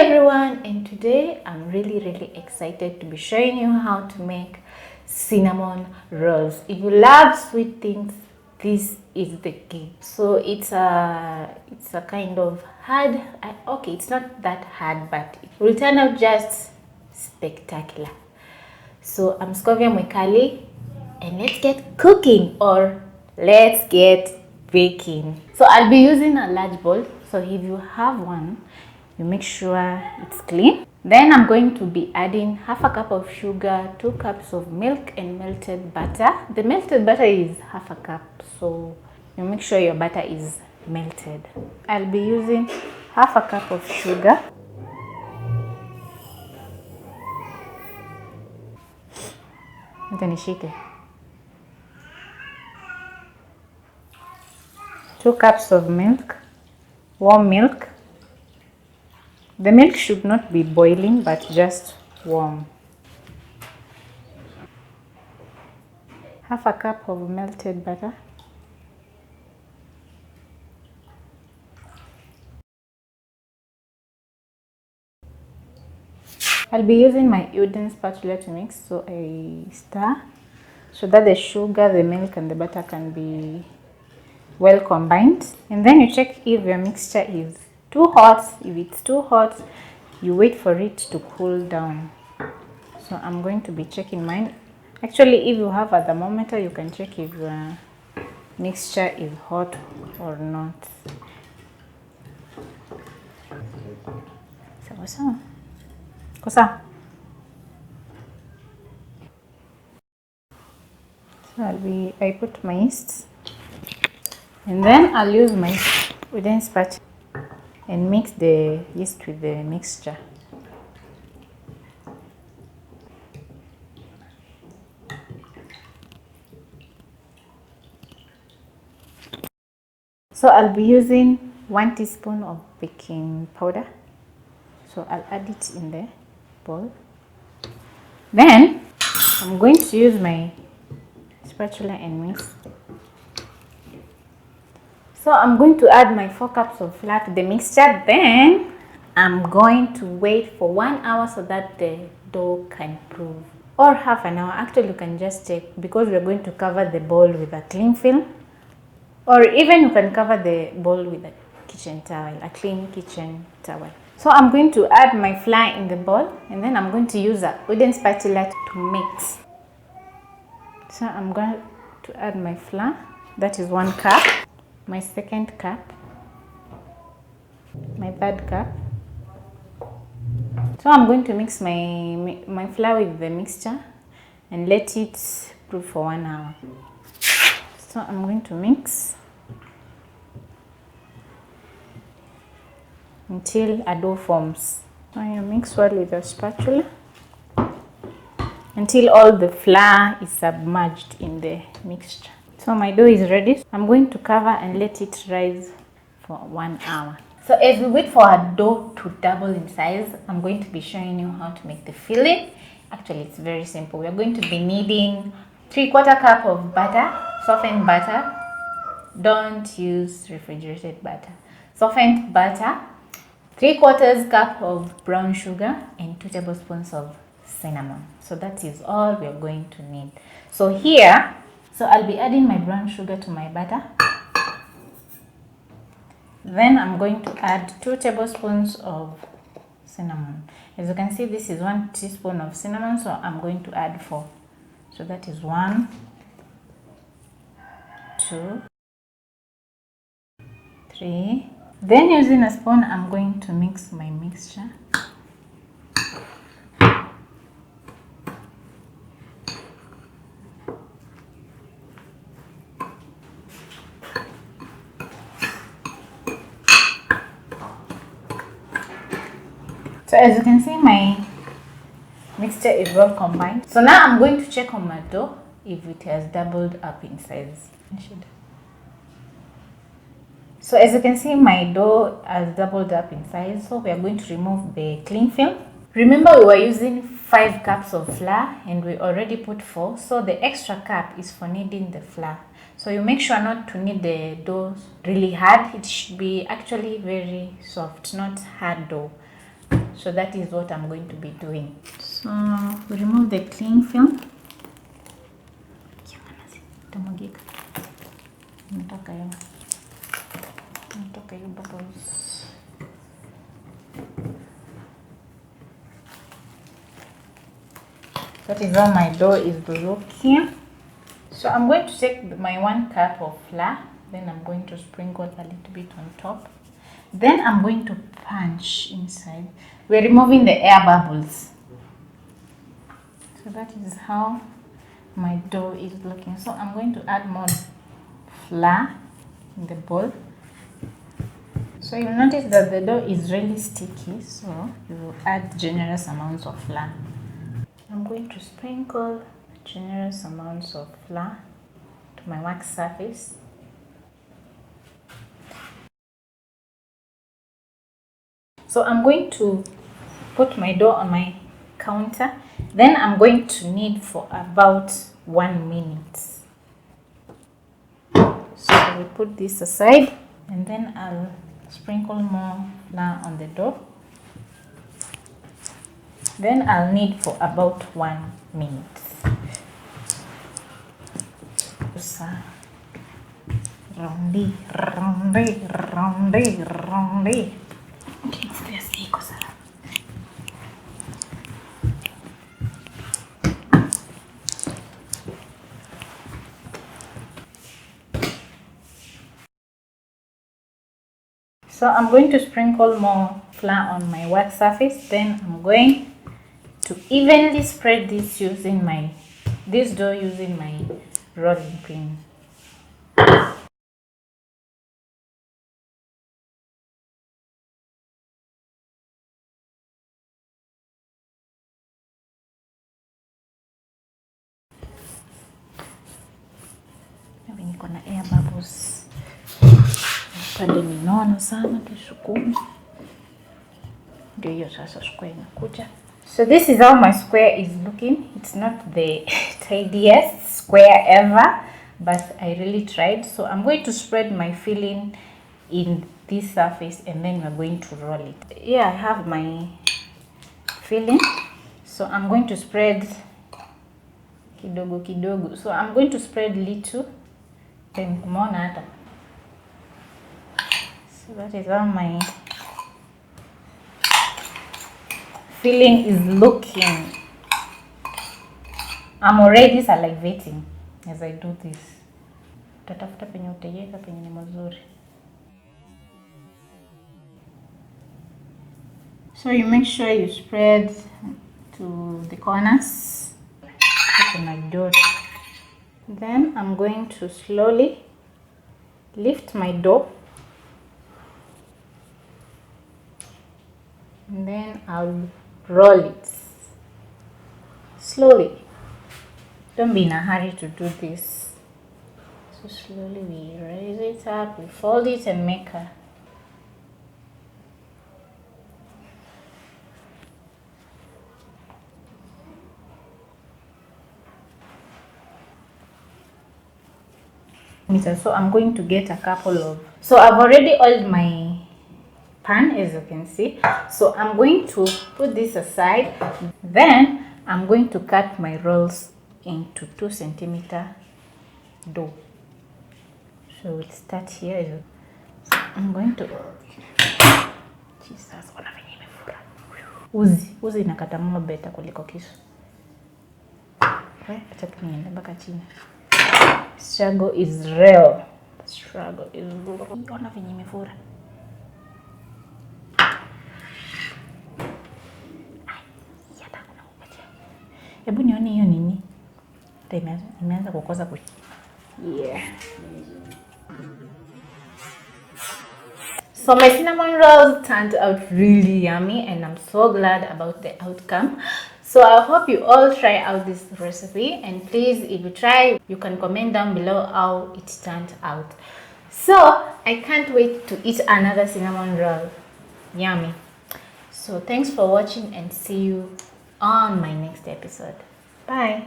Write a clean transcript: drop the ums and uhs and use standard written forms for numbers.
everyone, and today I'm really excited to be showing you how to make cinnamon rolls. If you love sweet things, this is the key. So it's a kind of hard, okay, it's not that hard, but it will turn out just spectacular. So I'm Scovia Mwikali, and let's get cooking, or let's get baking. So I'll be using a large bowl. So if you have one, you make sure it's clean. Then I'm going to be adding half a cup of sugar, 2 cups of milk, and melted butter. The melted butter is half a cup, so you make sure your butter is melted. I'll be using half a cup of sugar, nishike 2 cups of milk, warm milk. The milk should not be boiling, but just warm. Half a cup of melted butter. I'll be using my wooden spatula to mix, so I stir so that the sugar, the milk, and the butter can be well combined. And then you check if your mixture is too hot. If it's too hot, you wait for it to cool down. So I'm going to be checking mine. Actually, if you have a thermometer, you can check if your mixture is hot or not. So I put my yeast, and then I'll use my wooden spatula and mix the yeast with the mixture. So I'll be using 1 teaspoon of baking powder. So I'll add it in the bowl. Then I'm going to use my spatula and mix. So I'm going to add my 4 cups of flour to the mixture. Then I'm going to wait for 1 hour so that the dough can prove, or half an hour. Actually, you can just check, because we're going to cover the bowl with a cling film, or even you can cover the bowl with a kitchen towel, a clean kitchen towel. So I'm going to add my flour in the bowl, and then I'm going to use a wooden spatula to mix. So I'm going to add my flour. That is 1 cup, my 2nd cup, my 3rd cup. So I'm going to mix my flour with the mixture and let it prove for 1 hour. So I'm going to mix until a dough forms. So you mix well with a spatula until all the flour is submerged in the mixture. So my dough is ready. I'm going to cover and let it rise for 1 hour. So as we wait for our dough to double in size, I'm going to be showing you how to make the filling. Actually, it's very simple. We're going to be needing 3/4 cup of butter, softened butter. Don't use refrigerated butter. Softened butter, 3/4 cup of brown sugar, and 2 tablespoons of cinnamon. So that is all we are going to need. So I'll be adding my brown sugar to my butter. Then I'm going to add 2 tablespoons of cinnamon. As you can see, this is 1 teaspoon of cinnamon, so I'm going to add 4. So that is 1, 2, 3. Then using a spoon, I'm going to mix my mixture. So as you can see, my mixture is well combined. So now I'm going to check on my dough if it has doubled up in size. So as you can see, my dough has doubled up in size. So we are going to remove the cling film. Remember, we were using 5 cups of flour and we already put 4. So the extra cup is for kneading the flour. So you make sure not to knead the dough really hard. It should be actually very soft, not hard dough. So that is what I'm going to be doing. So we remove the cling film. Bubbles. That is how my dough is looking. So I'm going to take my 1 cup of flour, then I'm going to sprinkle a little bit on top. Then I'm going to punch inside. We're removing the air bubbles. So that is how my dough is looking. So I'm going to add more flour in the bowl. So you'll notice that the dough is really sticky, so you will add generous amounts of flour. I'm going to sprinkle generous amounts of flour to my wax surface. So I'm going to put my dough on my counter. Then I'm going to knead for about 1 minute. So we put this aside, and then I'll sprinkle more flour on the dough. Then I'll knead for about 1 minute. Roundy, roundy, roundy, roundy. So I'm going to sprinkle more flour on my wax surface. Then I'm going to evenly spread this dough using my rolling pin. Niko na air bubbles. Pande ni nono sana kisukumi. Ndio hiyo sasa square inakuja. So this is how my square is looking. It's not the tidiest square ever, but I really tried. So I'm going to spread my filling in this surface, and then we're going to roll it. Yeah, I have my filling. So I'm going to spread kidogo kidogo. So I'm going to spread little. Then kumaona. So that is how my filling is looking. I'm already salivating as I do this. Tatafuta penye utaiweka penye ni mazuri. So you make sure you spread to the corners. Then I'm going to slowly lift my dough. And then I'll roll it slowly. Don't be in a hurry to do this. So slowly we raise it up, we fold it and make a so I'm going to get a couple of, so I've already oiled my pan, as you can see. So I'm going to put this aside. Then I'm going to cut my rolls into 2 centimeter dough. So we'll start here. So I'm going to, Jesus, ona venye imefura. Uzi inakata mno beta kuliko kisu. Acha niende mpaka chini. Struggle is real. Struggle is real. Ona venye imefura. Hebu nione hiyo nini. Imeanza kukosa ku. Yeah. So my cinnamon rolls turned out really yummy, and I'm so glad about the outcome. So I hope you all try out this recipe, and please, if you try, you can comment down below how it turned out. So I can't wait to eat another cinnamon roll. Yummy. So thanks for watching, and see you on my next episode. Bye.